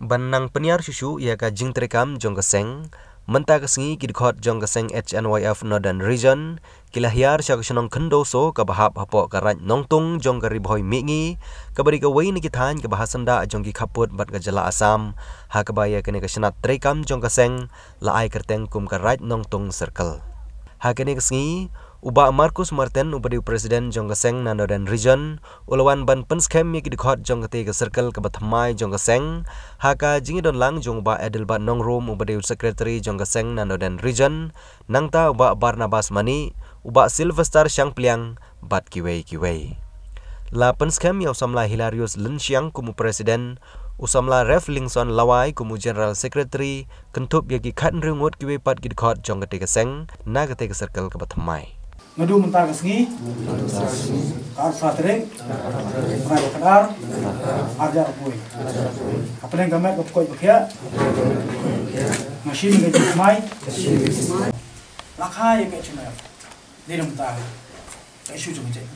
Banang peniar susu ia ka jing terekam jong keseng menta kesengi kidkhot jong keseng HNYF Northern Region kilahiar syak senong kendo so ka bahap hapo karaj nongtung jong ka ribhoi mingi kabari ka wei ni kithan ka bahasanda jong ki khaput bat ka jala Asam ha ka baya kene ka senat terekam jong keseng la ai kerteng kum ka raj nongtung circle ha kene kesengi Uba Marcus Martin upadi Presiden jong keseng na Northern Region ulawan ban penskem mi kidkhot jong kate ka circle ka bathamai jong keseng haka jingi don lang jong ba Edelbat Nongrum upadi Secretary jong keseng na Northern Region nangta uba Barnabas Mani uba Sylvester Syangpliang bat kiwei la penskem yaw samla Hilarius Linsiang kumu Presiden usamla Ref Lingson Lawai kumu General Secretary kentup yaki khat nringut kiwei pat kidkhot jong kate keseng na kate ka circle ka bathamai Ngadu mentar kesengi, kar satrek, mengajar kadar, ajar apoi. Apa yang kami kepoi pakai? Mesin gaji semai, lakai gaji semai. Dia mentar, isu cuma cek.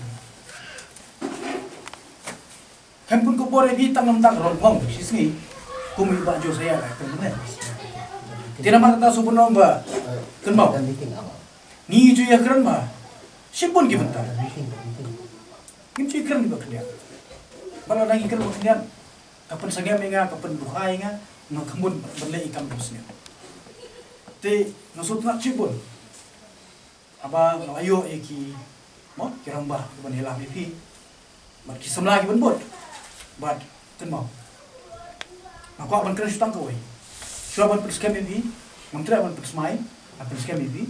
Kampun kepoi ini tangan mentar rompong, sisni, kumi baju saya lah, kemudian. Tidak mana kita supun nombor, kenal. Ni itu ya keren mah. Sipun gibentar. Kimchi keren di baknya. Kalau lagi keren baknya, kapan sangat menga, kapan bukai nga, nak kemun berlei ikan busnya. Te nasut nak sipun. Apa ayo eki, mo kiramba kapan hilang pipi. Mat kisam lagi ben bot. Bat ten mau. Aku akan keren sutang kau. Siapa ban perskam pipi, menteri ban persmai, apa perskam pipi.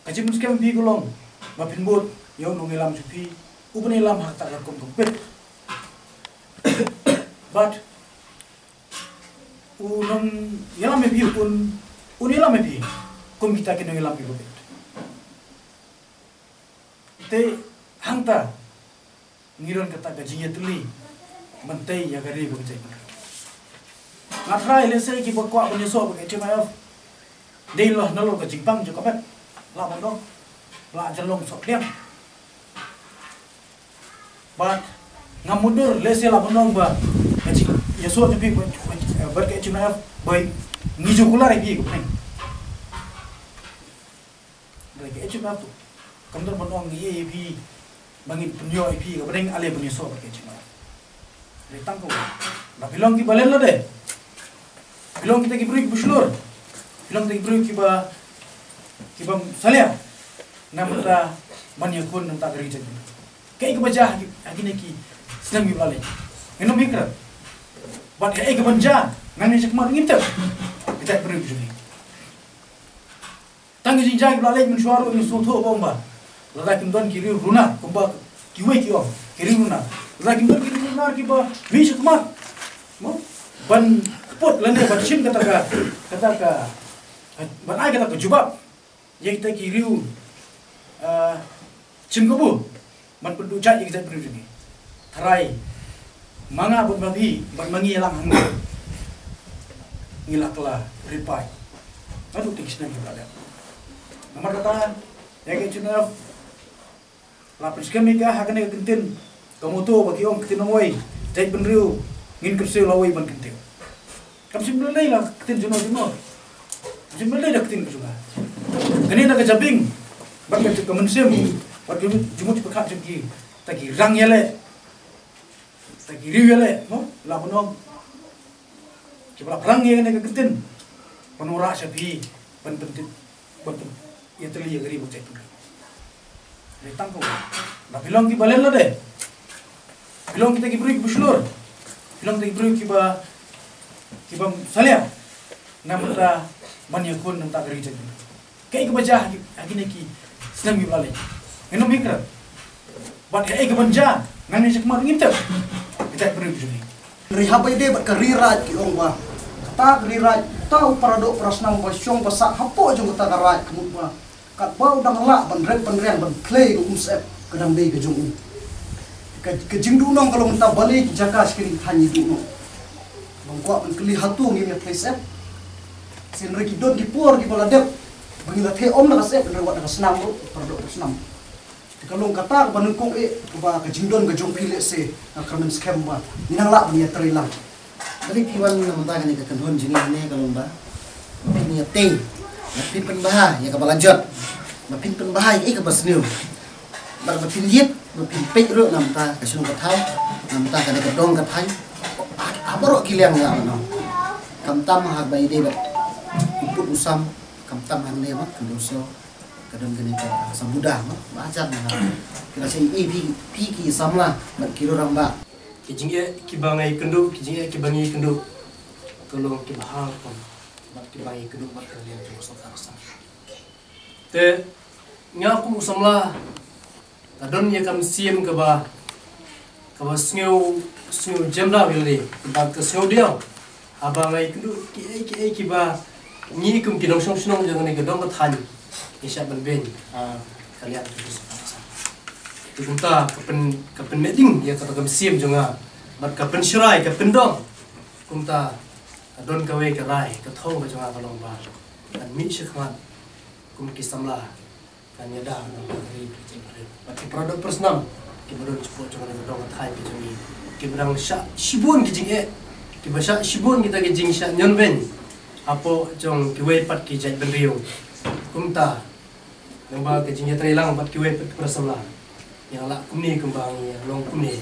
Kaji perskam pipi gulong. Bapin bot, yaw nung ilam supi, upan ilam hak tak lakom kumpit. But, unang ilam mebi un ilam mebi, kum kita kinong ilam mebi kumpit. Te hangta, ngiron kata gajinya tuli, bantai ya gari begitu. Ngatrai lesai ki bakwa penyeso bagai cemayaf, deilah nalo ke Jepang juga bet, lah mondok. La jalong sok liang. But ngamundur lese la bonong ba. Kaci ya so tapi berke cuma boy ngiju kula rebi ko neng. Berke cuma tu. Kamdur bonong ngi epi bangin punyo epi ko neng ale bunyi so berke cuma. Retang ko. La bilong ki balen la de. Bilong kita ki beri buslur. Bilong kita beri ki ba salia. Namra manyakun nam tak kerja. Kayak kebaca lagi neki senang gimana? Enam mikro. Buat kayak kebaca ngani sekmar ngintip. Kita beri begini. Tanggi jinjai belalai mensuaru ini suatu bomba. Lelaki tuan kiri runa kumba kiwe kiom kiri runa. Lelaki tuan kiri runa kiba bisa kemar. Ban pot lande ban sim kata ban ai kata jubab. Yang kita kiri cimkebu man pendujak yang kita beri ini terai manga buat babi buat mengilang hangga ngilaklah ripai aduh tinggi nanti berada nomor kata yang kita lapis kami kah akan kentin kamu tu bagi om kentin awai jadi penriu ngin kersil awai ban kentin kamu sebenarnya lah kentin jono sebenarnya dah kentin juga kini nak kejabing bagi kemensim bagi jumut berkat jengki tagi rang yale tagi riu yale no la bonong kibla perang ye ne kegentin penura sapi ban pentit ban ya teli ya gari bocai tu retang ko la bilong ki balen la de bilong kita ki beri buslur bilong kita ki beri kiba salia namra manyakun nam tak gari jadi kayak kebaca lagi neki senang gimana? Enam mikro. Buat kayak kebaca ngani sekmar ngintip. Kita beri begini. Rihab ide buat kerirat kiong ba. Kata kerirat tahu paradok prasnam pasyong pasak hapo jong kata karat kemut ba. Kat bau dang lak penrian ban play ke umsep kedang dei ke jong. Ke jingdu nong kalau mentah balik jaka sekali hanyi du nong. Bangkuak menkeli hatu ngimnya place app. Sin reki don dipur di baladep. Bangila the om nak sep dengan nak senam tu produk senam. Kalau kata banungkung ba kajingdon ke jong pilih se nak kemen scam ba. Minang lak punya terilang. Balik piwan naman tayo ni kakanhon jini ni kalumba. Pinya te. Mapin penbahai ya kabalanjot. Mapin penbahai kabasniu. Bar mapin yip, mapin pek ro nam ta kasunung kathai. Nam ta kada kedong kathai. Abaro kiliang ya mano. Kamtam hak bai de bat. Uput usam kamtam hang ne mat kendoso. Kadang kene ka sambudah mat ajar na. Kira sei pi ki samla mat kiro ramba. Kijinge kibangai kenduk, kijinge kibangi kenduk. Tolong kibahal kon. Mat kibangi kenduk mat kalian jong sok rasa. Te ngaku usamla kadon ya kam siem ke ba sneu jemla wilni ba ke sneu dia abangai kenduk ki ba ni kum kinong song jangan ni gedong kathan isya ben kalian jong sok rasa. Kita kapen meeting ya kata kam siem jonga mat kapen shirai kapen dong kumta adon kawe karai kathong ka jonga kalong ba kan mi shikmat kum kisamla kan yada no ri picimare mat produk persnam ki badon cepo jonga dong thai ki jongi ki berang sha shibun ki jinge ki basha shibun kita ki jing sha nyonben apo jong ki we pat ki jai ben riu kumta namba ki jinge trilang pat ki we pat persamla yang lak kumni kembang yang long kumni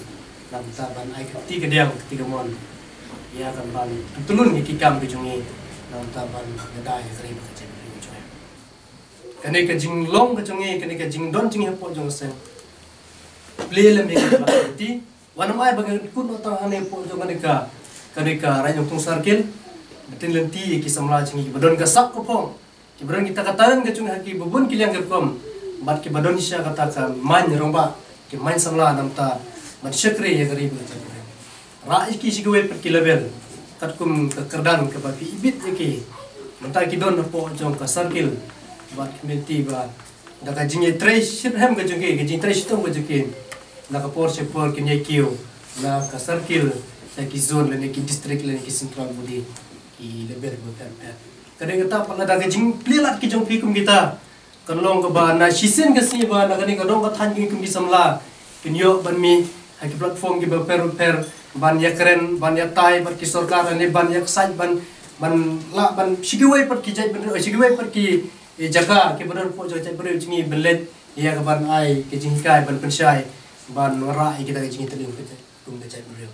lam taban ai keti kediang ketiga mon ya kan ban tulun ni kikam ke jungi lam taban ngedai kari ba kecen ni joy kane ke jing long ke jungi kane ke jing don jing hapo jong sen plele me ke ba ti wana mai ba kun otang ane po jong kane ka rajong tung sarkel betin lenti ki samla jingi badon ka sak ko pong ki badon kita kataran ke jungi haki bubun kiliang ke kom bat ki badon isya katakan man romba ki man samla namta man syakre ya gari ba ra iki sigwe per ki level kat kum ke kerdan ke bapi ibit ki menta ki don po jong ka sarkil bat community ba da ka jinge trace ship hem ga junge ki jing trace tong ga juke na ka por se por ki ne kiu na ka sarkil sa ki zone le ki district le ki central budi ki level ba per kadang kita pala da ka jing plilat ki jong pi kum kita kanlong ka ba na shisen ka si ba na kani ka dong ka than ki kum ki samla kinyo ban mi ha ki platform ki ba per ban ya keren ban ya tai ban ki sarkar ne ban ya sai ban la ban sigiwai pat ki jai ban sigiwai pat ki jaga ki ban po jai ban jingi belet ya ka ban ai ki jing kai ban pensai ban ra ki ta jingi teling kum ka jai ban